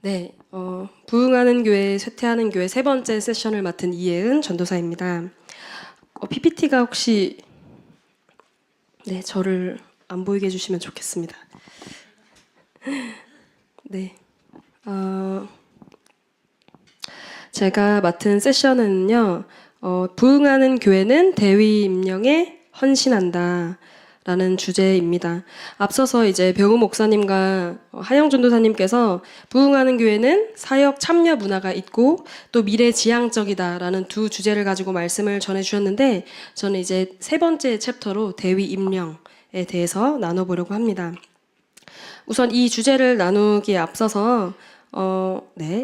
네, 부흥하는 교회, 쇠퇴하는 교회 세 번째 세션을 맡은 이혜은 전도사입니다. PPT가 혹시 저를 안 보이게 해주시면 좋겠습니다. 네, 제가 맡은 세션은요, 부흥하는 교회는 대위 임령에 헌신한다. 라는 주제입니다. 앞서서 이제 배우 목사님과 하영 전도사님께서 부흥하는 교회는 사역 참여 문화가 있고 또 미래지향적이다라는 두 주제를 가지고 말씀을 전해주셨는데 저는 이제 세 번째 챕터로 대위 임령에 대해서 나눠보려고 합니다. 우선 이 주제를 나누기에 앞서서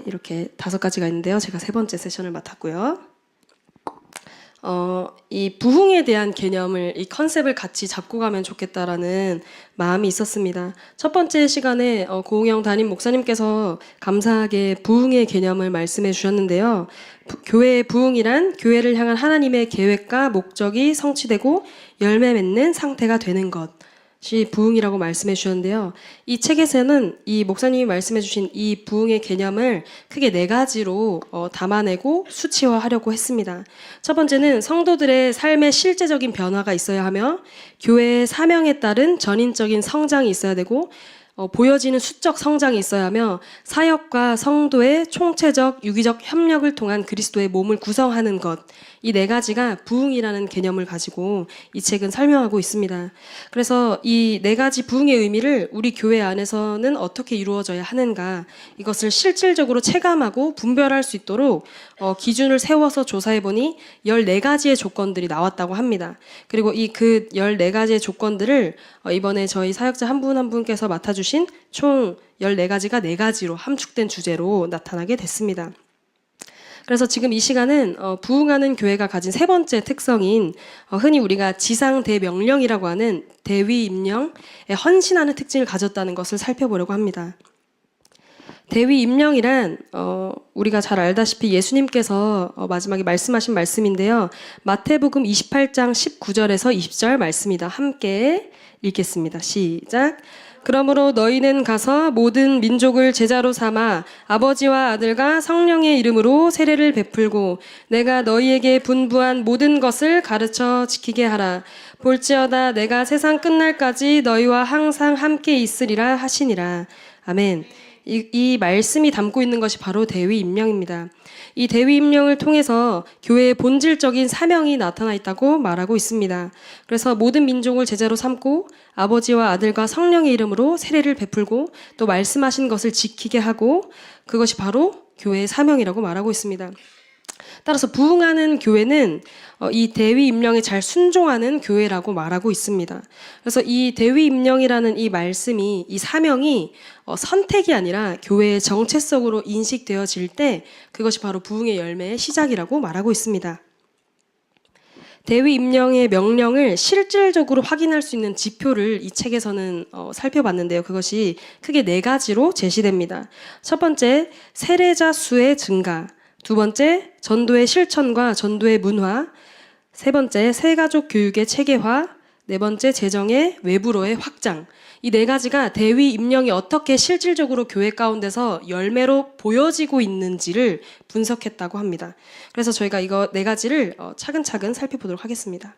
이렇게 5가지가 있는데요. 제가 세 번째 세션을 맡았고요. 이 부흥에 대한 개념을, 이 컨셉을 같이 잡고 가면 좋겠다라는 마음이 있었습니다. 첫 번째 시간에 고은영 담임 목사님께서 감사하게 부흥의 개념을 말씀해 주셨는데요. 교회의 부흥이란 교회를 향한 하나님의 계획과 목적이 성취되고 열매 맺는 상태가 되는 것이 부흥이라고 말씀해 주셨는데요. 이 책에서는 이 목사님이 말씀해 주신 이 부흥의 개념을 크게 4가지로 담아내고 수치화하려고 했습니다. 첫 번째는 성도들의 삶의 실제적인 변화가 있어야 하며 교회의 사명에 따른 전인적인 성장이 있어야 되고 보여지는 수적 성장이 있어야 하며 사역과 성도의 총체적, 유기적 협력을 통한 그리스도의 몸을 구성하는 것, 이 4가지가 부흥이라는 개념을 가지고 이 책은 설명하고 있습니다. 그래서 이 4가지 부흥의 의미를 우리 교회 안에서는 어떻게 이루어져야 하는가, 이것을 실질적으로 체감하고 분별할 수 있도록 기준을 세워서 조사해보니 14가지의 조건들이 나왔다고 합니다. 그리고 이 그 14가지의 조건들을 이번에 저희 사역자 한 분 한 분께서 맡아주신 총 14가지가 4가지로 함축된 주제로 나타나게 됐습니다. 그래서 지금 이 시간은 부흥하는 교회가 가진 세 번째 특성인 흔히 우리가 지상대명령이라고 하는 대위임령에 헌신하는 특징을 가졌다는 것을 살펴보려고 합니다. 대위임령이란 우리가 잘 알다시피 예수님께서 마지막에 말씀하신 말씀인데요. 마태복음 28장 19절에서 20절 말씀이다. 함께 읽겠습니다. 시작. 그러므로 너희는 가서 모든 민족을 제자로 삼아 아버지와 아들과 성령의 이름으로 세례를 베풀고 내가 너희에게 분부한 모든 것을 가르쳐 지키게 하라. 볼지어다 내가 세상 끝날까지 너희와 항상 함께 있으리라 하시니라. 아멘. 이 말씀이 담고 있는 것이 바로 대위임령입니다. 이 대위임령을 통해서 교회의 본질적인 사명이 나타나 있다고 말하고 있습니다. 그래서 모든 민족을 제자로 삼고 아버지와 아들과 성령의 이름으로 세례를 베풀고 또 말씀하신 것을 지키게 하고 그것이 바로 교회의 사명이라고 말하고 있습니다. 따라서 부흥하는 교회는 이 대위임령에 잘 순종하는 교회라고 말하고 있습니다. 그래서 이 대위임령이라는 이 말씀이, 이 사명이 선택이 아니라 교회의 정체성으로 인식되어질 때 그것이 바로 부흥의 열매의 시작이라고 말하고 있습니다. 대위임령의 명령을 실질적으로 확인할 수 있는 지표를 이 책에서는 살펴봤는데요. 그것이 크게 4가지로 제시됩니다. 첫 번째, 세례자 수의 증가. 두 번째, 전도의 실천과 전도의 문화. 세 번째, 새가족 교육의 체계화. 네 번째, 재정의 외부로의 확장. 이 4가지가 대위 임령이 어떻게 실질적으로 교회 가운데서 열매로 보여지고 있는지를 분석했다고 합니다. 그래서 저희가 이거 4가지를 차근차근 살펴보도록 하겠습니다.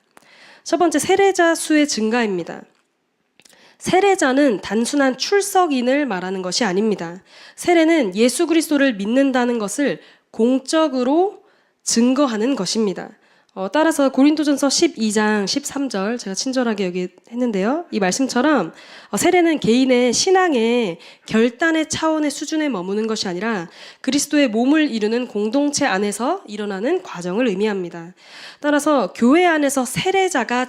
첫 번째, 세례자 수의 증가입니다. 세례자는 단순한 출석인을 말하는 것이 아닙니다. 세례는 예수 그리스도를 믿는다는 것을 공적으로 증거하는 것입니다. 따라서 고린도전서 12장 13절 제가 친절하게 여기 했는데요. 이 말씀처럼 세례는 개인의 신앙의 결단의 차원의 수준에 머무는 것이 아니라 그리스도의 몸을 이루는 공동체 안에서 일어나는 과정을 의미합니다. 따라서 교회 안에서 세례자가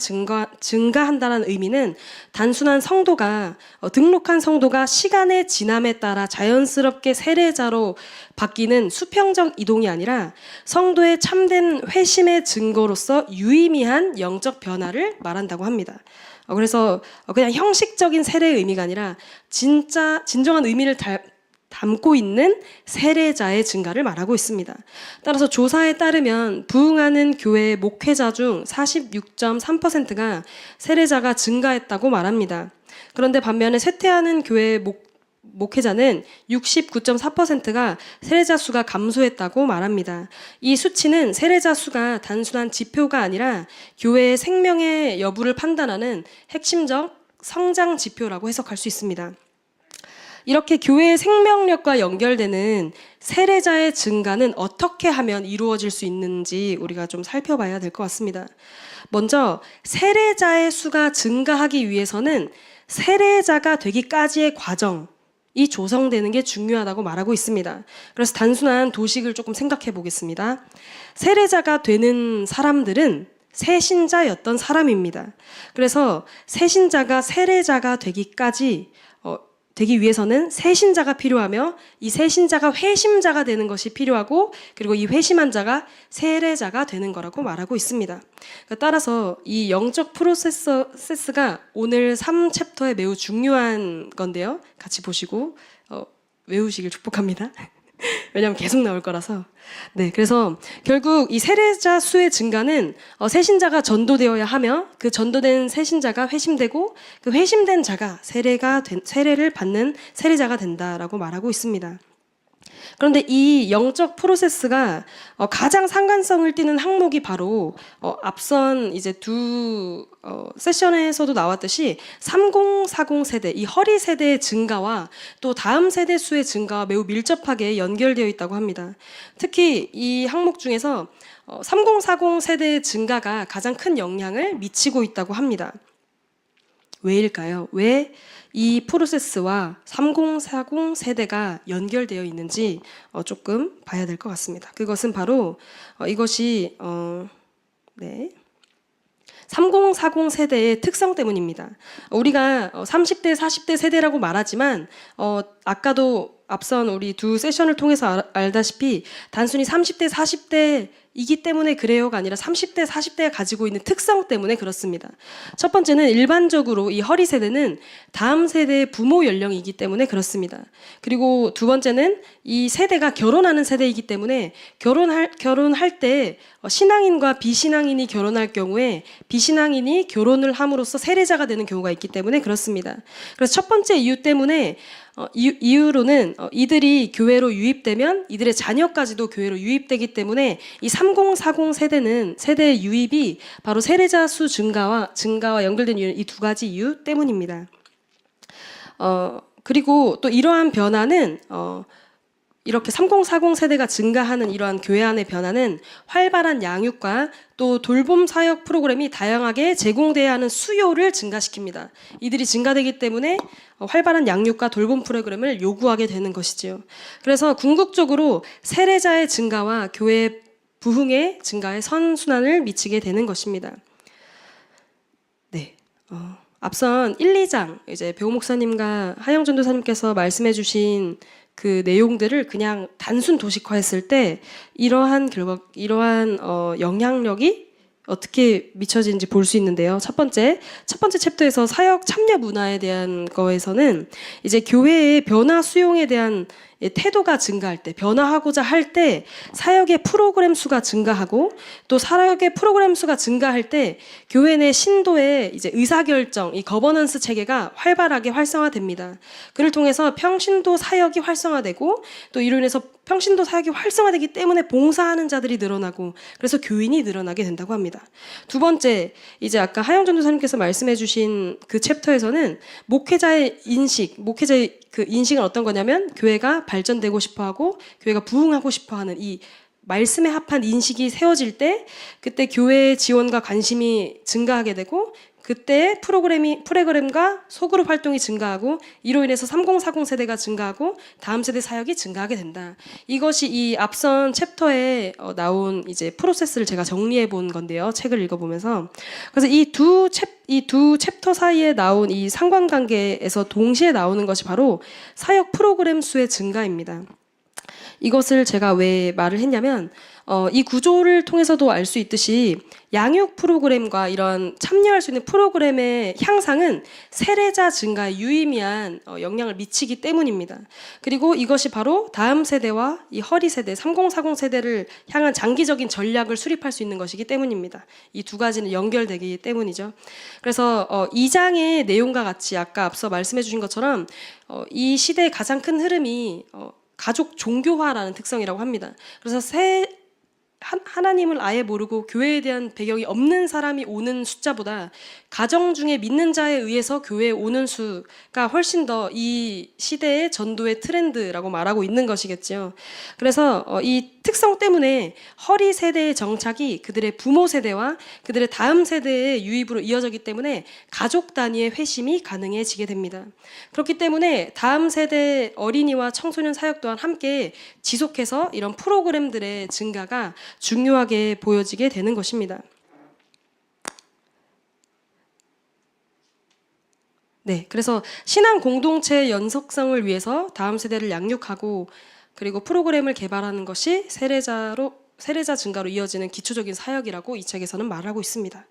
증가한다는 의미는 단순한 성도가 등록한 성도가 시간의 지남에 따라 자연스럽게 세례자로 바뀌는 수평적 이동이 아니라 성도의 참된 회심의 증거로서 유의미한 영적 변화를 말한다고 합니다. 그래서 그냥 형식적인 세례의 의미가 아니라 진정한 의미를 담고 있는 세례자의 증가를 말하고 있습니다. 따라서 조사에 따르면 부흥하는 교회의 목회자 중 46.3%가 세례자가 증가했다고 말합니다. 그런데 반면에 쇠퇴하는 교회의 목회자는 69.4%가 세례자 수가 감소했다고 말합니다. 이 수치는 세례자 수가 단순한 지표가 아니라 교회의 생명의 여부를 판단하는 핵심적 성장 지표라고 해석할 수 있습니다. 이렇게 교회의 생명력과 연결되는 세례자의 증가는 어떻게 하면 이루어질 수 있는지 우리가 좀 살펴봐야 될 것 같습니다. 먼저 세례자의 수가 증가하기 위해서는 세례자가 되기까지의 과정이 조성되는 게 중요하다고 말하고 있습니다. 그래서 단순한 도식을 조금 생각해 보겠습니다. 세례자가 되는 사람들은 새신자였던 사람입니다. 그래서 새신자가 세례자가 되기 위해서는 새신자가 필요하며 이 새신자가 회심자가 되는 것이 필요하고 그리고 이 회심한 자가 세례자가 되는 거라고 말하고 있습니다. 따라서 이 영적 프로세스가 오늘 3챕터에 매우 중요한 건데요. 같이 보시고 외우시길 축복합니다. 왜냐하면 계속 나올 거라서. 네, 그래서 결국 이 세례자 수의 증가는 새신자가 전도되어야 하며 그 전도된 새신자가 회심되고 그 회심된 자가 세례를 받는 세례자가 된다라고 말하고 있습니다. 그런데 이 영적 프로세스가 가장 상관성을 띠는 항목이 바로 앞선 이제 두 세션에서도 나왔듯이 3040 세대, 이 허리 세대의 증가와 또 다음 세대 수의 증가와 매우 밀접하게 연결되어 있다고 합니다. 특히 이 항목 중에서 3040 세대의 증가가 가장 큰 영향을 미치고 있다고 합니다. 왜일까요? 왜 이 프로세스와 3040 세대가 연결되어 있는지 조금 봐야 될 것 같습니다. 그것은 바로 이것이 3040 세대의 특성 때문입니다. 우리가 30대, 40대 세대라고 말하지만 아까도 앞선 우리 두 세션을 통해서 알다시피 단순히 30대, 40대이기 때문에 그래요가 아니라 30대, 40대가 가지고 있는 특성 때문에 그렇습니다. 첫 번째는 일반적으로 이 허리 세대는 다음 세대의 부모 연령이기 때문에 그렇습니다. 그리고 두 번째는 이 세대가 결혼하는 세대이기 때문에 결혼할 때 신앙인과 비신앙인이 결혼할 경우에 비신앙인이 결혼을 함으로써 세례자가 되는 경우가 있기 때문에 그렇습니다. 그래서 첫 번째 이유로는 이들이 교회로 유입되면 이들의 자녀까지도 교회로 유입되기 때문에 이 3040 세대의 유입이 바로 세례자 수 증가와 연결된 이 두 가지 이유 때문입니다. 그리고 또 이러한 변화는 이렇게 3040 세대가 증가하는 이러한 교회 안의 변화는 활발한 양육과 또 돌봄 사역 프로그램이 다양하게 제공돼야 하는 수요를 증가시킵니다. 이들이 증가되기 때문에 활발한 양육과 돌봄 프로그램을 요구하게 되는 것이지요. 그래서 궁극적으로 세례자의 증가와 교회 부흥의 증가에 선순환을 미치게 되는 것입니다. 네. 앞선 1, 2장 이제 배우 목사님과 하영 전도사님께서 말씀해 주신 그 내용들을 그냥 단순 도식화했을 때 이러한 영향력이 어떻게 미쳐지는지 볼 수 있는데요. 첫 번째 챕터에서 사역 참여 문화에 대한 거에서는 이제 교회의 변화 수용에 대한 태도가 증가할 때, 변화하고자 할 때 사역의 프로그램 수가 증가하고 또 사역의 프로그램 수가 증가할 때 교회 내 신도의 이제 의사결정, 이 거버넌스 체계가 활발하게 활성화됩니다. 그를 통해서 평신도 사역이 활성화되고 또 이로 인해서 평신도 사역이 활성화되기 때문에 봉사하는 자들이 늘어나고 그래서 교인이 늘어나게 된다고 합니다. 두 번째, 이제 아까 하영 전도사님께서 말씀해 주신 그 챕터에서는 목회자의 그 인식은 어떤 거냐면 교회가 발전되고 싶어하고 교회가 부흥하고 싶어하는 이 말씀에 합한 인식이 세워질 때 그때 교회의 지원과 관심이 증가하게 되고 그때 프로그램과 소그룹 활동이 증가하고 이로 인해서 3040 세대가 증가하고 다음 세대 사역이 증가하게 된다. 이것이 이 앞선 챕터에 나온 이제 프로세스를 제가 정리해 본 건데요. 책을 읽어보면서. 그래서 이 두 챕터 사이에 나온 이 상관관계에서 동시에 나오는 것이 바로 사역 프로그램 수의 증가입니다. 이것을 제가 왜 말을 했냐면 이 구조를 통해서도 알 수 있듯이 양육 프로그램과 이런 참여할 수 있는 프로그램의 향상은 세례자 증가에 유의미한 영향을 미치기 때문입니다. 그리고 이것이 바로 다음 세대와 이 허리 세대, 3040 세대를 향한 장기적인 전략을 수립할 수 있는 것이기 때문입니다. 이 두 가지는 연결되기 때문이죠. 그래서 2장의 내용과 같이 아까 앞서 말씀해 주신 것처럼 이 시대의 가장 큰 흐름이 가족 종교화라는 특성이라고 합니다. 그래서 하나님을 아예 모르고 교회에 대한 배경이 없는 사람이 오는 숫자보다 가정 중에 믿는 자에 의해서 교회에 오는 수가 훨씬 더 이 시대의 전도의 트렌드라고 말하고 있는 것이겠죠. 그래서 이 특성 때문에 허리 세대의 정착이 그들의 부모 세대와 그들의 다음 세대의 유입으로 이어지기 때문에 가족 단위의 회심이 가능해지게 됩니다. 그렇기 때문에 다음 세대 어린이와 청소년 사역 또한 함께 지속해서 이런 프로그램들의 증가가 중요하게 보여지게 되는 것입니다. 네, 그래서 신앙 공동체의 연속성을 위해서 다음 세대를 양육하고 그리고 프로그램을 개발하는 것이 세례자 증가로 이어지는 기초적인 사역이라고 이 책에서는 말하고 있습니다.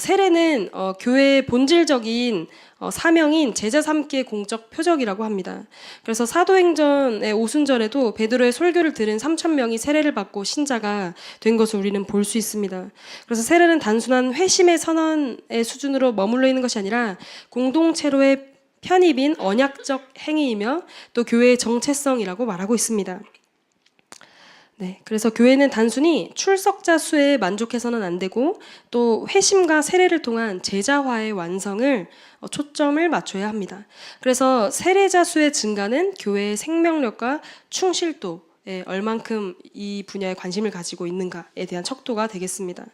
세례는 교회의 본질적인 사명인 제자 삼기의 공적 표적이라고 합니다. 그래서 사도행전의 오순절에도 베드로의 설교를 들은 3,000명이 세례를 받고 신자가 된 것을 우리는 볼 수 있습니다. 그래서 세례는 단순한 회심의 선언의 수준으로 머물러 있는 것이 아니라 공동체로의 편입인 언약적 행위이며 또 교회의 정체성이라고 말하고 있습니다. 네, 그래서 교회는 단순히 출석자 수에 만족해서는 안 되고 또 회심과 세례를 통한 제자화의 완성을 초점을 맞춰야 합니다. 그래서 세례자 수의 증가는 교회의 생명력과 충실도에 얼만큼 이 분야에 관심을 가지고 있는가에 대한 척도가 되겠습니다.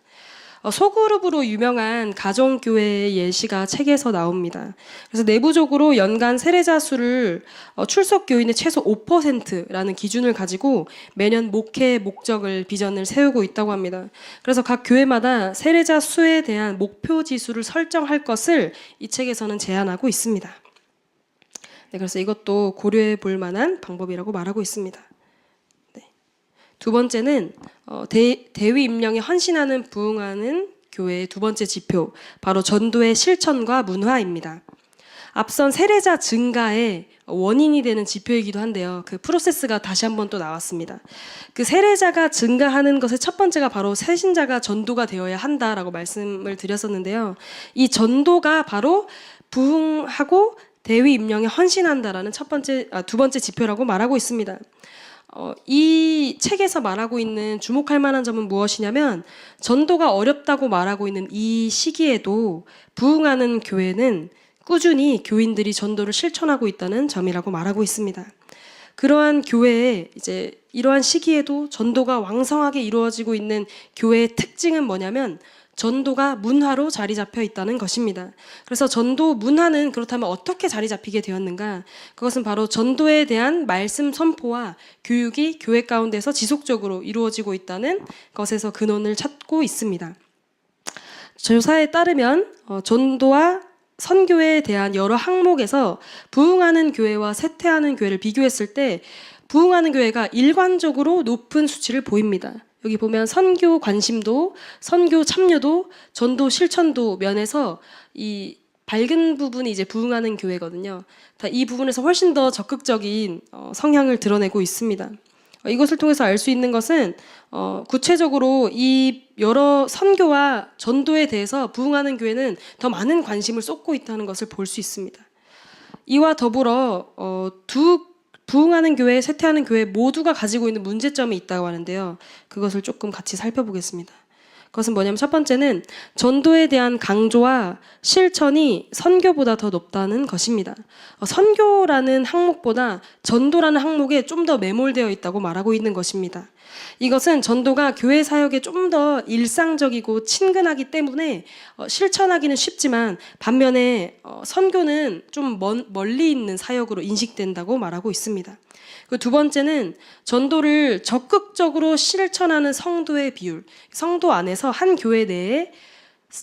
소그룹으로 유명한 가정교회의 예시가 책에서 나옵니다. 그래서 내부적으로 연간 세례자 수를 출석 교인의 최소 5%라는 기준을 가지고 매년 목회 목적을 비전을 세우고 있다고 합니다. 그래서 각 교회마다 세례자 수에 대한 목표 지수를 설정할 것을 이 책에서는 제안하고 있습니다. 네, 그래서 이것도 고려해 볼 만한 방법이라고 말하고 있습니다. 두 번째는 대위 임명에 헌신하는 부응하는 교회의 두 번째 지표, 바로 전도의 실천과 문화입니다. 앞선 세례자 증가의 원인이 되는 지표이기도 한데요. 그 프로세스가 다시 한번 또 나왔습니다. 그 세례자가 증가하는 것의 첫 번째가 바로 새신자가 전도가 되어야 한다라고 말씀을 드렸었는데요. 이 전도가 바로 부응하고 대위 임명에 헌신한다라는 두 번째 지표라고 말하고 있습니다. 이 책에서 말하고 있는 주목할 만한 점은 무엇이냐면 전도가 어렵다고 말하고 있는 이 시기에도 부응하는 교회는 꾸준히 교인들이 전도를 실천하고 있다는 점이라고 말하고 있습니다. 그러한 교회에 이러한 시기에도 전도가 왕성하게 이루어지고 있는 교회의 특징은 뭐냐면 전도가 문화로 자리 잡혀 있다는 것입니다. 그래서 전도 문화는 그렇다면 어떻게 자리 잡히게 되었는가? 그것은 바로 전도에 대한 말씀 선포와 교육이 교회 가운데서 지속적으로 이루어지고 있다는 것에서 근원을 찾고 있습니다. 조사에 따르면 전도와 선교에 대한 여러 항목에서 부응하는 교회와 쇠퇴하는 교회를 비교했을 때 부응하는 교회가 일관적으로 높은 수치를 보입니다. 여기 보면 선교 관심도, 선교 참여도, 전도 실천도 면에서 이 밝은 부분이 부응하는 교회거든요. 이 부분에서 훨씬 더 적극적인 성향을 드러내고 있습니다. 이것을 통해서 알 수 있는 것은 구체적으로 이 여러 선교와 전도에 대해서 부응하는 교회는 더 많은 관심을 쏟고 있다는 것을 볼 수 있습니다. 이와 더불어 부응하는 교회, 쇠퇴하는 교회 모두가 가지고 있는 문제점이 있다고 하는데요. 그것을 조금 같이 살펴보겠습니다. 그것은 뭐냐면 첫 번째는 전도에 대한 강조와 실천이 선교보다 더 높다는 것입니다. 선교라는 항목보다 전도라는 항목에 좀 더 매몰되어 있다고 말하고 있는 것입니다. 이것은 전도가 교회 사역에 좀 더 일상적이고 친근하기 때문에 실천하기는 쉽지만 반면에 선교는 좀 멀리 있는 사역으로 인식된다고 말하고 있습니다. 두 번째는 전도를 적극적으로 실천하는 성도의 비율, 성도 안에서 한 교회 내에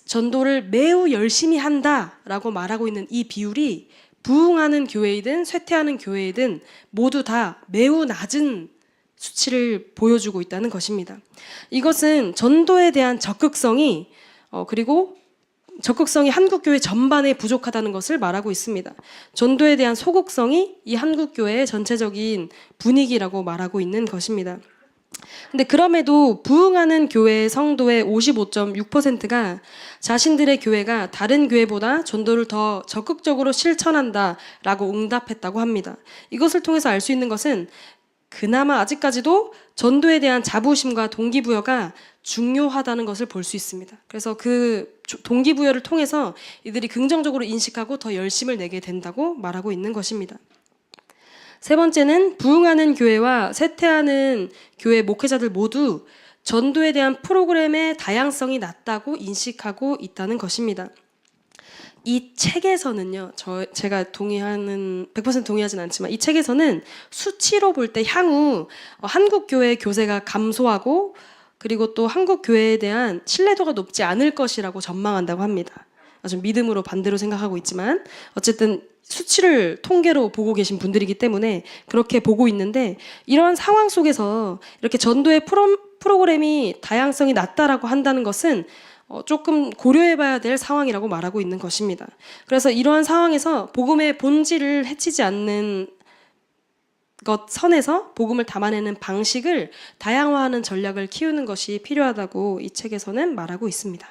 전도를 매우 열심히 한다라고 말하고 있는 이 비율이 부응하는 교회이든 쇠퇴하는 교회이든 모두 다 매우 낮은 수치를 보여주고 있다는 것입니다. 이것은 전도에 대한 적극성이 그리고 적극성이 한국교회 전반에 부족하다는 것을 말하고 있습니다. 전도에 대한 소극성이 이 한국교회의 전체적인 분위기라고 말하고 있는 것입니다. 근데 그럼에도 부흥하는 교회의 성도의 55.6%가 자신들의 교회가 다른 교회보다 전도를 더 적극적으로 실천한다라고 응답했다고 합니다. 이것을 통해서 알 수 있는 것은 그나마 아직까지도 전도에 대한 자부심과 동기부여가 중요하다는 것을 볼 수 있습니다. 그래서 그 동기부여를 통해서 이들이 긍정적으로 인식하고 더 열심을 내게 된다고 말하고 있는 것입니다. 세 번째는 부흥하는 교회와 쇠퇴하는 교회 목회자들 모두 전도에 대한 프로그램의 다양성이 낮다고 인식하고 있다는 것입니다. 이 책에서는요, 제가 100% 동의하진 않지만 이 책에서는 수치로 볼 때 향후 한국 교회 교세가 감소하고 그리고 또 한국 교회에 대한 신뢰도가 높지 않을 것이라고 전망한다고 합니다. 아주 믿음으로 반대로 생각하고 있지만 어쨌든 수치를 통계로 보고 계신 분들이기 때문에 그렇게 보고 있는데, 이러한 상황 속에서 이렇게 전도의 프로그램이 다양성이 낮다라고 한다는 것은 조금 고려해봐야 될 상황이라고 말하고 있는 것입니다. 그래서 이러한 상황에서 복음의 본질을 해치지 않는 것 선에서 복음을 담아내는 방식을 다양화하는 전략을 키우는 것이 필요하다고 이 책에서는 말하고 있습니다.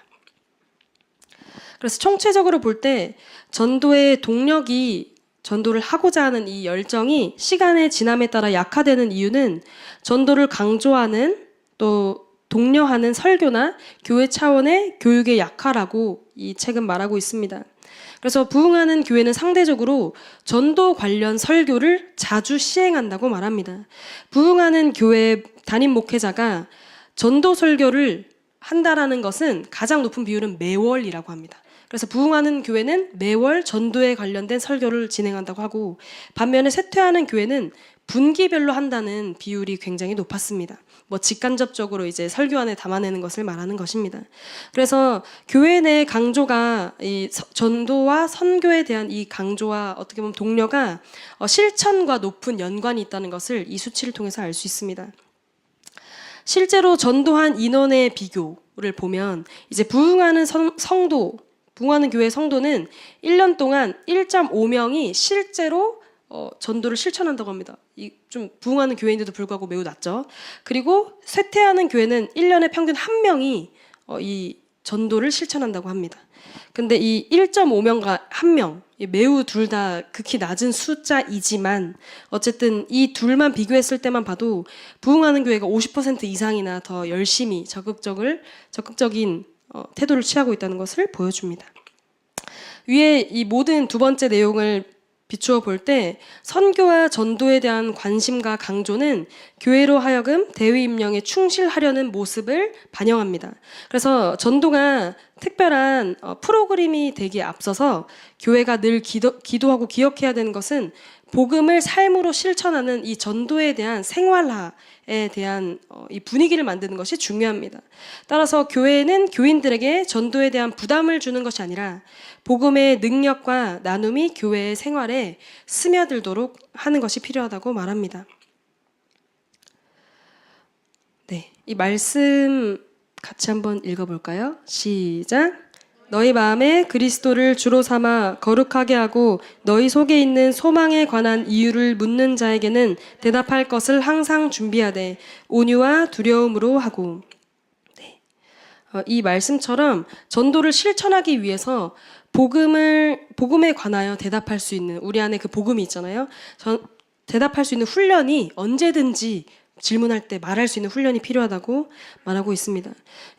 그래서 총체적으로 볼 때 전도의 동력이, 전도를 하고자 하는 이 열정이 시간의 지남에 따라 약화되는 이유는 전도를 강조하는 또 독려하는 설교나 교회 차원의 교육의 약화라고 이 책은 말하고 있습니다. 그래서 부흥하는 교회는 상대적으로 전도 관련 설교를 자주 시행한다고 말합니다. 부흥하는 교회 담임 목회자가 전도 설교를 한다라는 것은 가장 높은 비율은 매월이라고 합니다. 그래서 부흥하는 교회는 매월 전도에 관련된 설교를 진행한다고 하고, 반면에 쇠퇴하는 교회는 분기별로 한다는 비율이 굉장히 높았습니다. 직간접적으로 이제 설교안에 담아내는 것을 말하는 것입니다. 그래서 교회 내 강조가 이 전도와 선교에 대한 이 강조와 어떻게 보면 동료가 실천과 높은 연관이 있다는 것을 이 수치를 통해서 알 수 있습니다. 실제로 전도한 인원의 비교를 보면 이제 부흥하는 교회 성도는 1년 동안 1.5명이 실제로 전도를 실천한다고 합니다. 좀 부흥하는 교회인데도 불구하고 매우 낮죠. 그리고 쇠퇴하는 교회는 1년에 평균 1명이 이 전도를 실천한다고 합니다. 근데 이 1.5명과 1명, 매우 둘 다 극히 낮은 숫자이지만 어쨌든 이 둘만 비교했을 때만 봐도 부흥하는 교회가 50% 이상이나 더 열심히 적극적인 태도를 취하고 있다는 것을 보여줍니다. 위에 이 모든 두 번째 내용을 비추어 볼 때 선교와 전도에 대한 관심과 강조는 교회로 하여금 대의 임령에 충실하려는 모습을 반영합니다. 그래서 전도가 특별한 프로그램이 되기에 앞서서 교회가 늘 기도하고 기억해야 되는 것은 복음을 삶으로 실천하는 이 전도에 대한 생활화에 대한 이 분위기를 만드는 것이 중요합니다. 따라서 교회는 교인들에게 전도에 대한 부담을 주는 것이 아니라 복음의 능력과 나눔이 교회의 생활에 스며들도록 하는 것이 필요하다고 말합니다. 네, 이 말씀 같이 한번 읽어볼까요? 시작. 너희 마음에 그리스도를 주로 삼아 거룩하게 하고 너희 속에 있는 소망에 관한 이유를 묻는 자에게는 대답할 것을 항상 준비하되 온유와 두려움으로 하고. 네. 이 말씀처럼 전도를 실천하기 위해서 복음에 관하여 대답할 수 있는, 우리 안에 그 복음이 있잖아요. 대답할 수 있는 훈련이 언제든지 질문할 때 말할 수 있는 훈련이 필요하다고 말하고 있습니다.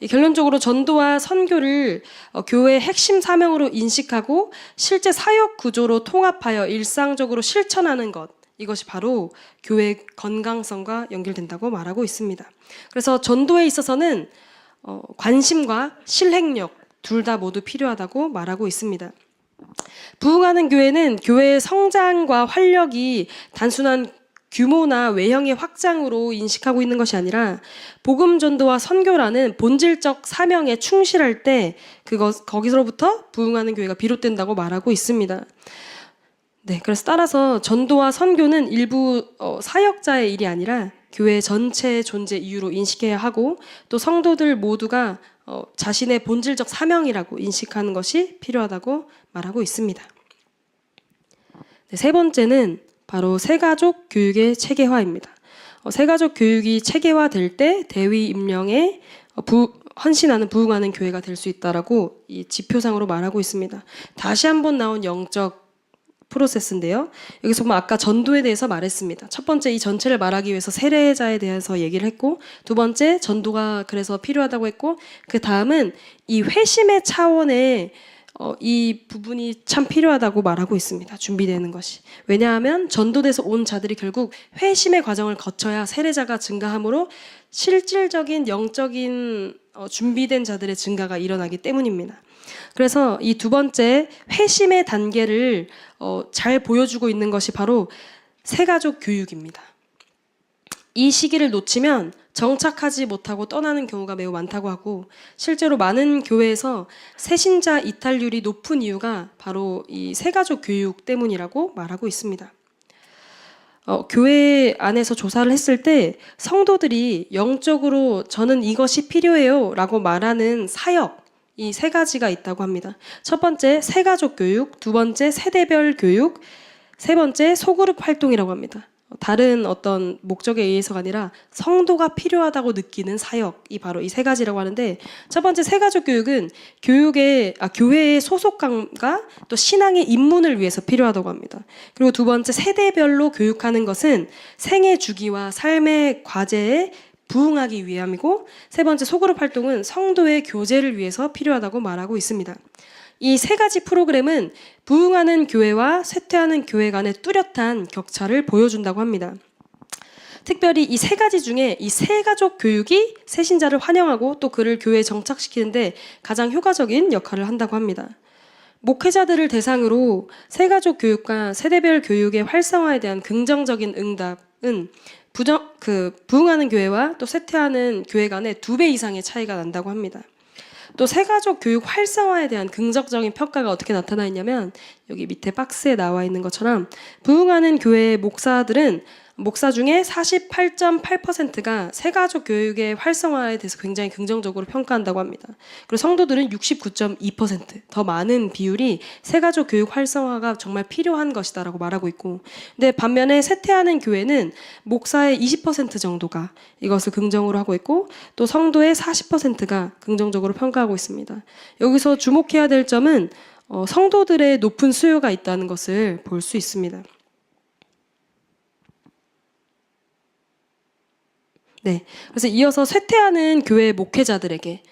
결론적으로 전도와 선교를 교회의 핵심 사명으로 인식하고 실제 사역 구조로 통합하여 일상적으로 실천하는 것, 이것이 바로 교회의 건강성과 연결된다고 말하고 있습니다. 그래서 전도에 있어서는 관심과 실행력 둘 다 모두 필요하다고 말하고 있습니다. 부흥하는 교회는 교회의 성장과 활력이 단순한 규모나 외형의 확장으로 인식하고 있는 것이 아니라 복음 전도와 선교라는 본질적 사명에 충실할 때 거기서부터 부흥하는 교회가 비롯된다고 말하고 있습니다. 네, 그래서 따라서 전도와 선교는 일부 사역자의 일이 아니라 교회 전체의 존재 이유로 인식해야 하고 또 성도들 모두가 자신의 본질적 사명이라고 인식하는 것이 필요하다고 말하고 있습니다. 네, 세 번째는 바로 새가족 교육의 체계화입니다. 새가족 교육이 체계화될 때 대위 임명에 헌신하는 부응하는 교회가 될 수 있다라고 이 지표상으로 말하고 있습니다. 다시 한번 나온 영적 프로세스인데요. 여기서 보면 아까 전도에 대해서 말했습니다. 첫 번째 이 전체를 말하기 위해서 세례자에 대해서 얘기를 했고, 두 번째 전도가 그래서 필요하다고 했고, 그 다음은 이 회심의 차원에 이 부분이 참 필요하다고 말하고 있습니다. 준비되는 것이. 왜냐하면 전도돼서 온 자들이 결국 회심의 과정을 거쳐야 세례자가 증가함으로 실질적인 영적인 준비된 자들의 증가가 일어나기 때문입니다. 그래서 이 두 번째 회심의 단계를 잘 보여주고 있는 것이 바로 새가족 교육입니다. 이 시기를 놓치면 정착하지 못하고 떠나는 경우가 매우 많다고 하고, 실제로 많은 교회에서 새신자 이탈률이 높은 이유가 바로 이 새가족 교육 때문이라고 말하고 있습니다. 교회 안에서 조사를 했을 때 성도들이 영적으로 저는 이것이 필요해요 라고 말하는 사역, 이 세 가지가 있다고 합니다. 첫 번째 새가족 교육, 두 번째 세대별 교육, 세 번째 소그룹 활동이라고 합니다. 다른 어떤 목적에 의해서가 아니라 성도가 필요하다고 느끼는 사역이 바로 이 세 가지라고 하는데, 첫 번째 새가족 교육은 교회의 소속감과 또 신앙의 입문을 위해서 필요하다고 합니다. 그리고 두 번째 세대별로 교육하는 것은 생애 주기와 삶의 과제에 부응하기 위함이고, 세 번째 소그룹 활동은 성도의 교제를 위해서 필요하다고 말하고 있습니다. 이 세 가지 프로그램은 부흥하는 교회와 쇠퇴하는 교회 간의 뚜렷한 격차를 보여준다고 합니다. 특별히 이 세 가지 중에 이 새가족 교육이 새신자를 환영하고 또 그를 교회에 정착시키는데 가장 효과적인 역할을 한다고 합니다. 목회자들을 대상으로 새가족 교육과 세대별 교육의 활성화에 대한 긍정적인 응답은 부흥하는 교회와 또 쇠퇴하는 교회 간의 2배 이상의 차이가 난다고 합니다. 또 새가족 교육 활성화에 대한 긍정적인 평가가 어떻게 나타나 있냐면, 여기 밑에 박스에 나와 있는 것처럼 부흥하는 교회 목사 중에 48.8%가 새가족 교육의 활성화에 대해서 굉장히 긍정적으로 평가한다고 합니다. 그리고 성도들은 69.2%, 더 많은 비율이 새가족 교육 활성화가 정말 필요한 것이다라고 말하고 있고, 근데 반면에 쇠퇴하는 교회는 목사의 20% 정도가 이것을 긍정으로 하고 있고, 또 성도의 40%가 긍정적으로 평가하고 있습니다. 여기서 주목해야 될 점은 성도들의 높은 수요가 있다는 것을 볼 수 있습니다. 네, 그래서 이어서 쇠퇴하는 교회 목회자들에게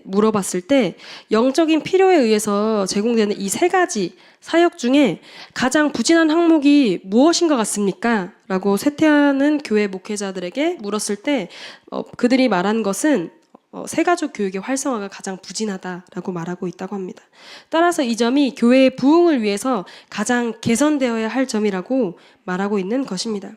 물어봤을 때 영적인 필요에 의해서 제공되는 이 세 가지 사역 중에 가장 부진한 항목이 무엇인 것 같습니까? 라고 쇠퇴하는 교회 목회자들에게 물었을 때 그들이 말한 것은 새가족 교육의 활성화가 가장 부진하다라고 말하고 있다고 합니다. 따라서 이 점이 교회의 부흥을 위해서 가장 개선되어야 할 점이라고 말하고 있는 것입니다.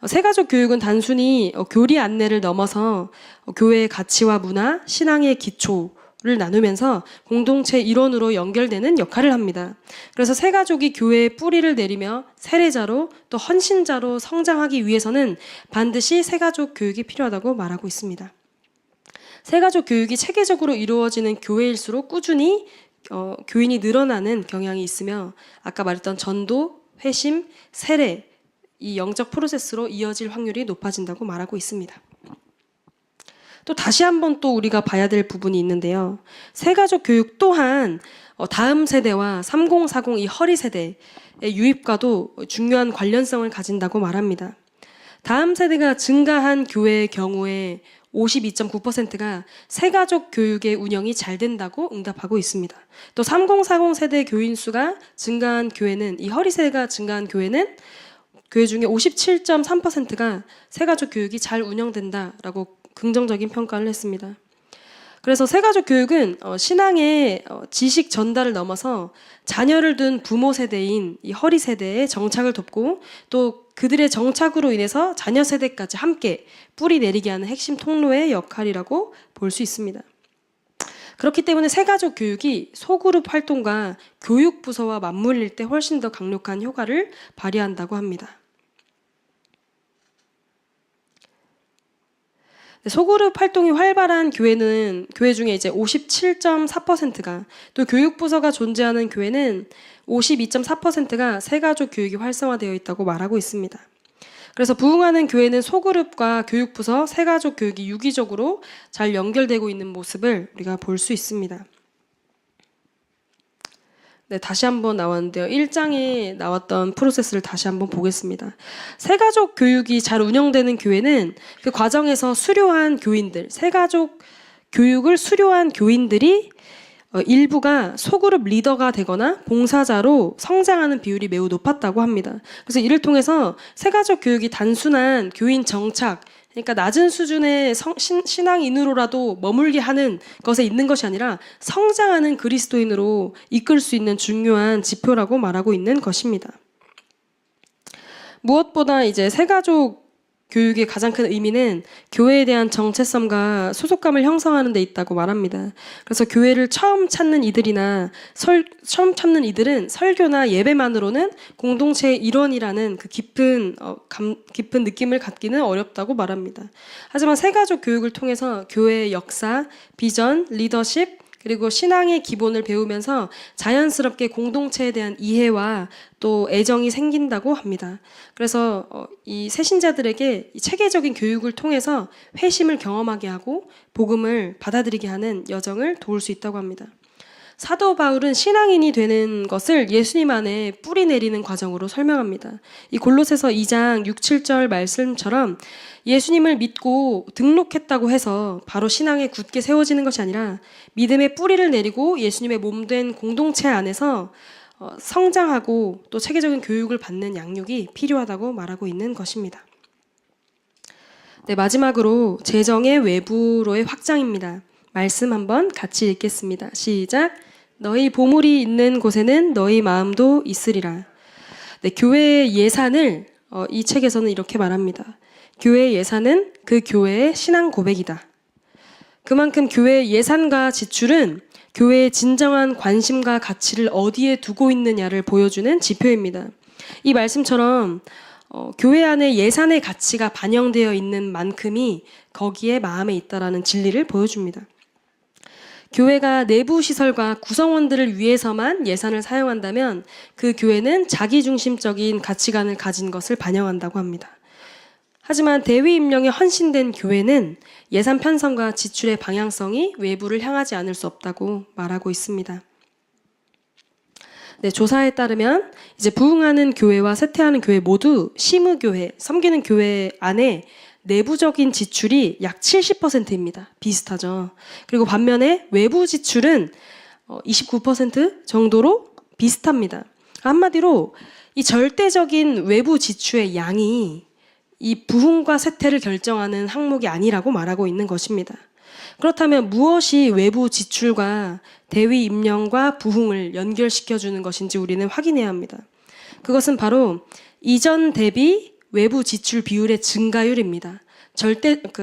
새가족 교육은 단순히 교리 안내를 넘어서 교회의 가치와 문화, 신앙의 기초를 나누면서 공동체 일원으로 연결되는 역할을 합니다. 그래서 새가족이 교회의 뿌리를 내리며 세례자로 또 헌신자로 성장하기 위해서는 반드시 새가족 교육이 필요하다고 말하고 있습니다. 새가족 교육이 체계적으로 이루어지는 교회일수록 꾸준히 교인이 늘어나는 경향이 있으며, 아까 말했던 전도, 회심, 세례, 이 영적 프로세스로 이어질 확률이 높아진다고 말하고 있습니다. 또 다시 한번 또 우리가 봐야 될 부분이 있는데요. 새가족 교육 또한 다음 세대와 3040 이 허리 세대의 유입과도 중요한 관련성을 가진다고 말합니다. 다음 세대가 증가한 교회의 경우에 52.9%가 새가족 교육의 운영이 잘 된다고 응답하고 있습니다. 또 3040 세대 교인 수가 증가한 교회는, 이 허리 세대가 증가한 교회 중에 57.3%가 새가족 교육이 잘 운영된다라고 긍정적인 평가를 했습니다. 그래서 새가족 교육은 신앙의 지식 전달을 넘어서 자녀를 둔 부모 세대인 이 허리 세대의 정착을 돕고, 또 그들의 정착으로 인해서 자녀 세대까지 함께 뿌리 내리게 하는 핵심 통로의 역할이라고 볼 수 있습니다. 그렇기 때문에 새가족 교육이 소그룹 활동과 교육부서와 맞물릴 때 훨씬 더 강력한 효과를 발휘한다고 합니다. 소그룹 활동이 활발한 교회 중에 이제 57.4%가, 또 교육부서가 존재하는 교회는 52.4%가 새가족 교육이 활성화되어 있다고 말하고 있습니다. 그래서 부흥하는 교회는 소그룹과 교육부서, 새가족 교육이 유기적으로 잘 연결되고 있는 모습을 우리가 볼 수 있습니다. 네, 다시 한번 나왔는데요. 1장에 나왔던 프로세스를 다시 한번 보겠습니다. 새가족 교육이 잘 운영되는 교회는 그 과정에서 수료한 교인들, 새가족 교육을 수료한 교인들이 일부가 소그룹 리더가 되거나 봉사자로 성장하는 비율이 매우 높았다고 합니다. 그래서 이를 통해서 새가족 교육이 단순한 교인 정착, 그러니까 낮은 수준의 신앙인으로라도 머물게 하는 것에 있는 것이 아니라 성장하는 그리스도인으로 이끌 수 있는 중요한 지표라고 말하고 있는 것입니다. 무엇보다 이제 새가족 교육의 가장 큰 의미는 교회에 대한 정체성과 소속감을 형성하는 데 있다고 말합니다. 그래서 교회를 처음 찾는 이들은 설교나 예배만으로는 공동체의 일원이라는 그 깊은 느낌을 갖기는 어렵다고 말합니다. 하지만 새가족 교육을 통해서 교회의 역사, 비전, 리더십, 그리고 신앙의 기본을 배우면서 자연스럽게 공동체에 대한 이해와 또 애정이 생긴다고 합니다. 그래서 이 새신자들에게 이 체계적인 교육을 통해서 회심을 경험하게 하고 복음을 받아들이게 하는 여정을 도울 수 있다고 합니다. 사도 바울은 신앙인이 되는 것을 예수님 안에 뿌리 내리는 과정으로 설명합니다. 이 골로새서 2장 6, 7절 말씀처럼 예수님을 믿고 등록했다고 해서 바로 신앙에 굳게 세워지는 것이 아니라 믿음의 뿌리를 내리고 예수님의 몸된 공동체 안에서 성장하고 또 체계적인 교육을 받는 양육이 필요하다고 말하고 있는 것입니다. 네, 마지막으로 재정의 외부로의 확장입니다. 말씀 한번 같이 읽겠습니다. 시작. 너희 보물이 있는 곳에는 너희 마음도 있으리라. 네, 교회의 예산을 이 책에서는 이렇게 말합니다. 교회의 예산은 그 교회의 신앙 고백이다. 그만큼 교회의 예산과 지출은 교회의 진정한 관심과 가치를 어디에 두고 있느냐를 보여주는 지표입니다. 이 말씀처럼 교회 안에 예산의 가치가 반영되어 있는 만큼이 거기에 마음에 있다라는 진리를 보여줍니다. 교회가 내부 시설과 구성원들을 위해서만 예산을 사용한다면 그 교회는 자기중심적인 가치관을 가진 것을 반영한다고 합니다. 하지만 대위 임령에 헌신된 교회는 예산 편성과 지출의 방향성이 외부를 향하지 않을 수 없다고 말하고 있습니다. 네, 조사에 따르면 이제 부흥하는 교회와 쇠퇴하는 교회 모두 심의교회, 섬기는 교회 안에 내부적인 지출이 약 70%입니다. 비슷하죠. 그리고 반면에 외부 지출은 29% 정도로 비슷합니다. 한마디로 이 절대적인 외부 지출의 양이 이 부흥과 쇠퇴를 결정하는 항목이 아니라고 말하고 있는 것입니다. 그렇다면 무엇이 외부 지출과 대위 임령과 부흥을 연결시켜주는 것인지 우리는 확인해야 합니다. 그것은 바로 이전 대비 외부 지출 비율의 증가율입니다.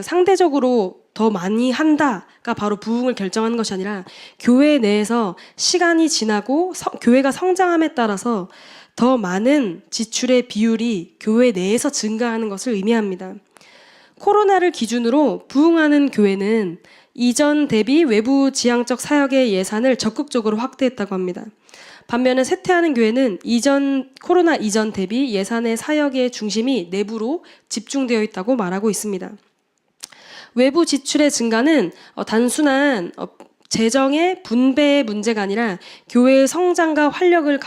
상대적으로 더 많이 한다가 바로 부흥을 결정하는 것이 아니라 교회 내에서 시간이 지나고 교회가 성장함에 따라서 더 많은 지출의 비율이 교회 내에서 증가하는 것을 의미합니다. 코로나를 기준으로 부흥하는 교회는 이전 대비 외부 지향적 사역의 예산을 적극적으로 확대했다고 합니다. 반면에 쇠퇴하는 교회는 코로나 이전 대비 예산의 사역의 중심이 내부로 집중되어 있다고 말하고 있습니다. 외부 지출의 증가는 단순한 재정의 분배의 문제가 아니라 교회의 성장과 활력을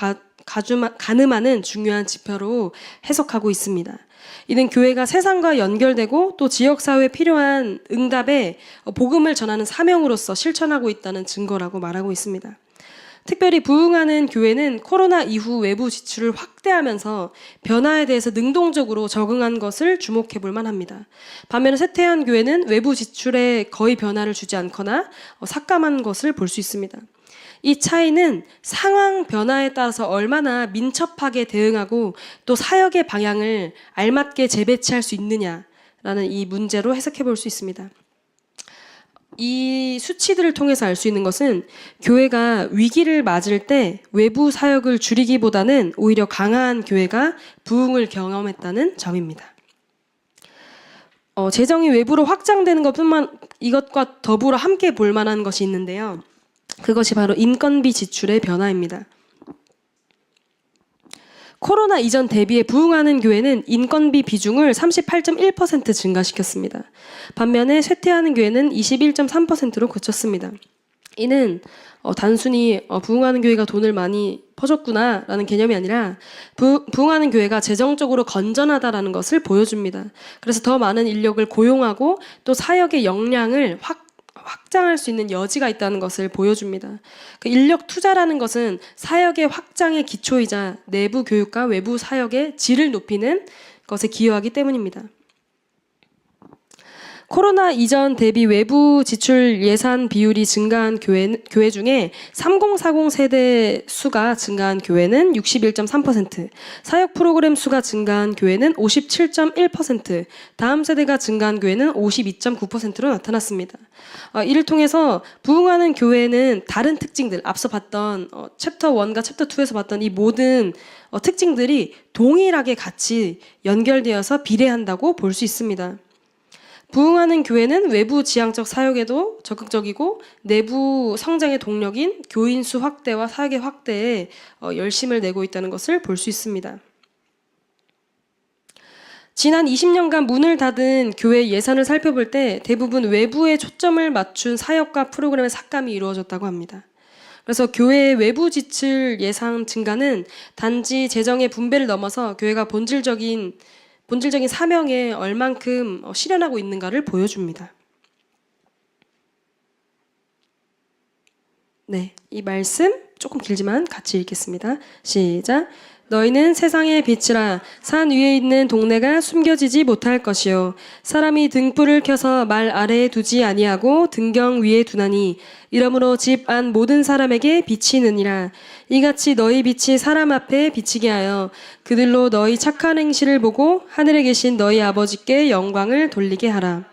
가늠하는 중요한 지표로 해석하고 있습니다. 이는 교회가 세상과 연결되고 또 지역사회에 필요한 응답에 복음을 전하는 사명으로서 실천하고 있다는 증거라고 말하고 있습니다. 특별히 부흥하는 교회는 코로나 이후 외부 지출을 확대하면서 변화에 대해서 능동적으로 적응한 것을 주목해 볼 만합니다. 반면에 쇠퇴한 교회는 외부 지출에 거의 변화를 주지 않거나 삭감한 것을 볼 수 있습니다. 이 차이는 상황 변화에 따라서 얼마나 민첩하게 대응하고 또 사역의 방향을 알맞게 재배치할 수 있느냐라는 이 문제로 해석해 볼 수 있습니다. 이 수치들을 통해서 알 수 있는 것은 교회가 위기를 맞을 때 외부 사역을 줄이기보다는 오히려 강한 교회가 부흥을 경험했다는 점입니다. 재정이 외부로 확장되는 이것과 더불어 함께 볼 만한 것이 있는데요. 그것이 바로 인건비 지출의 변화입니다. 코로나 이전 대비에 부응하는 교회는 인건비 비중을 38.1% 증가시켰습니다. 반면에 쇠퇴하는 교회는 21.3%로 그쳤습니다. 이는 단순히 부흥하는 교회가 돈을 많이 퍼줬구나라는 개념이 아니라 부흥하는 교회가 재정적으로 건전하다라는 것을 보여줍니다. 그래서 더 많은 인력을 고용하고 또 사역의 역량을 확장할 수 있는 여지가 있다는 것을 보여줍니다. 그 인력 투자라는 것은 사역의 확장의 기초이자 내부 교육과 외부 사역의 질을 높이는 것에 기여하기 때문입니다. 코로나 이전 대비 외부 지출 예산 비율이 증가한 교회 중에 3040 세대 수가 증가한 교회는 61.3%, 사역 프로그램 수가 증가한 교회는 57.1%, 다음 세대가 증가한 교회는 52.9%로 나타났습니다. 이를 통해서 부흥하는 교회는 다른 특징들, 앞서 봤던 챕터 1과 챕터 2에서 봤던 이 모든 특징들이 동일하게 같이 연결되어서 비례한다고 볼 수 있습니다. 부흥하는 교회는 외부 지향적 사역에도 적극적이고 내부 성장의 동력인 교인 수 확대와 사역의 확대에 열심을 내고 있다는 것을 볼 수 있습니다. 지난 20년간 문을 닫은 교회 예산을 살펴볼 때 대부분 외부에 초점을 맞춘 사역과 프로그램의 삭감이 이루어졌다고 합니다. 그래서 교회의 외부 지출 예산 증가는 단지 재정의 분배를 넘어서 교회가 본질적인 사명에 얼만큼 실현하고 있는가를 보여줍니다. 네, 이 말씀 조금 길지만 같이 읽겠습니다. 시작. 너희는 세상의 빛이라. 산 위에 있는 동네가 숨겨지지 못할 것이요 사람이 등불을 켜서 말 아래에 두지 아니하고 등경 위에 두나니 이러므로 집 안 모든 사람에게 비치느니라. 이같이 너희 빛이 사람 앞에 비치게 하여 그들로 너희 착한 행실을 보고 하늘에 계신 너희 아버지께 영광을 돌리게 하라.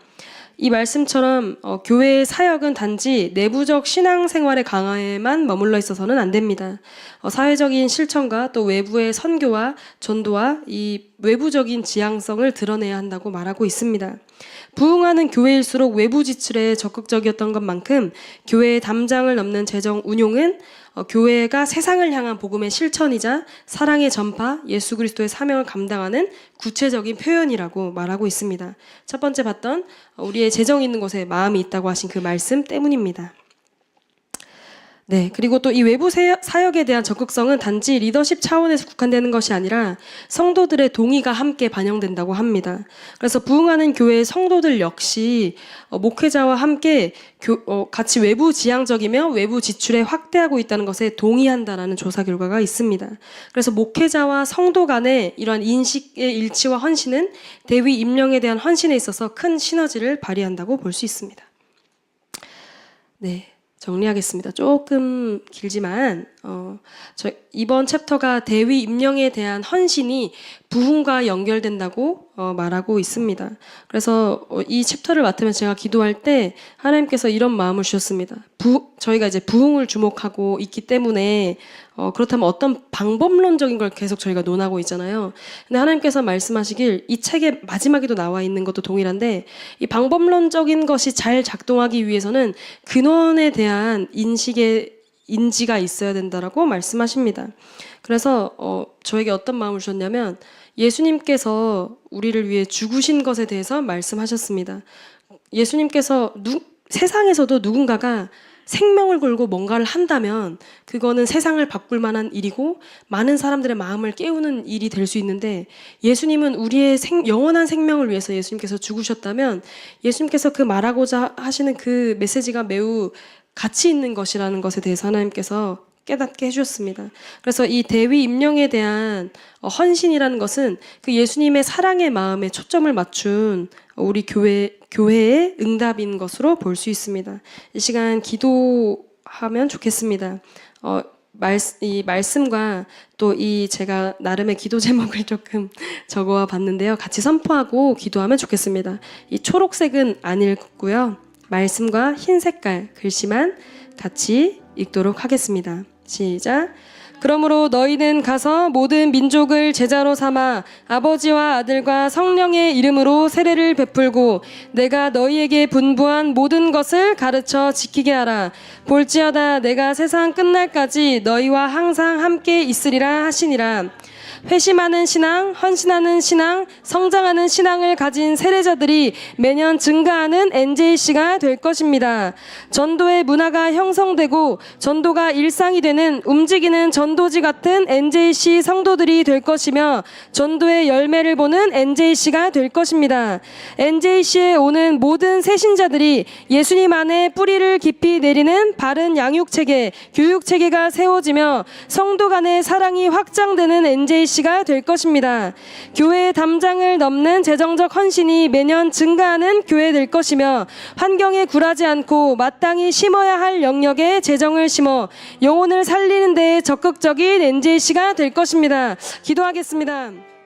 이 말씀처럼 교회의 사역은 단지 내부적 신앙생활의 강화에만 머물러 있어서는 안 됩니다. 사회적인 실천과 또 외부의 선교와 전도와 이 외부적인 지향성을 드러내야 한다고 말하고 있습니다. 부흥하는 교회일수록 외부 지출에 적극적이었던 것만큼 교회의 담장을 넘는 재정 운용은 교회가 세상을 향한 복음의 실천이자 사랑의 전파, 예수 그리스도의 사명을 감당하는 구체적인 표현이라고 말하고 있습니다. 첫 번째 봤던 우리의 재정이 있는 곳에 마음이 있다고 하신 그 말씀 때문입니다. 네, 그리고 또 이 외부 사역에 대한 적극성은 단지 리더십 차원에서 국한되는 것이 아니라 성도들의 동의가 함께 반영된다고 합니다. 그래서 부흥하는 교회의 성도들 역시 목회자와 함께 같이 외부 지향적이며 외부 지출에 확대하고 있다는 것에 동의한다라는 조사 결과가 있습니다. 그래서 목회자와 성도 간의 이러한 인식의 일치와 헌신은 대위 임령에 대한 헌신에 있어서 큰 시너지를 발휘한다고 볼 수 있습니다. 네. 정리하겠습니다. 조금 길지만 이번 챕터가 대위 임령에 대한 헌신이 부흥과 연결된다고 말하고 있습니다. 그래서 이 챕터를 맡으면서 제가 기도할 때 하나님께서 이런 마음을 주셨습니다. 저희가 이제 부흥을 주목하고 있기 때문에 그렇다면 어떤 방법론적인 걸 계속 저희가 논하고 있잖아요. 근데 하나님께서 말씀하시길 이 책의 마지막에도 나와 있는 것도 동일한데 이 방법론적인 것이 잘 작동하기 위해서는 근원에 대한 인지가 있어야 된다라고 말씀하십니다. 그래서 저에게 어떤 마음을 주셨냐면 예수님께서 우리를 위해 죽으신 것에 대해서 말씀하셨습니다. 예수님께서 세상에서도 누군가가 생명을 걸고 뭔가를 한다면 그거는 세상을 바꿀 만한 일이고 많은 사람들의 마음을 깨우는 일이 될 수 있는데 예수님은 우리의 영원한 생명을 위해서 예수님께서 죽으셨다면 예수님께서 그 말하고자 하시는 그 메시지가 매우 가치 있는 것이라는 것에 대해서 하나님께서 깨닫게 해주셨습니다. 그래서 이 대위 임령에 대한 헌신이라는 것은 그 예수님의 사랑의 마음에 초점을 맞춘 우리 교회의 응답인 것으로 볼 수 있습니다. 이 시간 기도하면 좋겠습니다. 이 말씀과 또 이 제가 나름의 기도 제목을 조금 적어 봤는데요. 같이 선포하고 기도하면 좋겠습니다. 이 초록색은 안 읽고요. 말씀과 흰 색깔 글씨만 같이 읽도록 하겠습니다. 시작. 그러므로 너희는 가서 모든 민족을 제자로 삼아 아버지와 아들과 성령의 이름으로 세례를 베풀고 내가 너희에게 분부한 모든 것을 가르쳐 지키게 하라. 볼지어다 내가 세상 끝날까지 너희와 항상 함께 있으리라 하시니라. 회심하는 신앙, 헌신하는 신앙, 성장하는 신앙을 가진 세례자들이 매년 증가하는 NJC가 될 것입니다. 전도의 문화가 형성되고 전도가 일상이 되는 움직이는 전도지 같은 NJC 성도들이 될 것이며 전도의 열매를 보는 NJC가 될 것입니다. NJC에 오는 모든 새신자들이 예수님 안에 뿌리를 깊이 내리는 바른 양육체계, 교육체계가 세워지며 성도 간의 사랑이 확장되는 NJC가 될 것입니다. 교회의 담장을 넘는 재정적 헌신이 매년 증가하는 교회 될 것이며 환경에 굴하지 않고 마땅히 심어야 할 영역에 재정을 심어 영혼을 살리는 데 적극적인 NJC가 될 것입니다. 기도하겠습니다.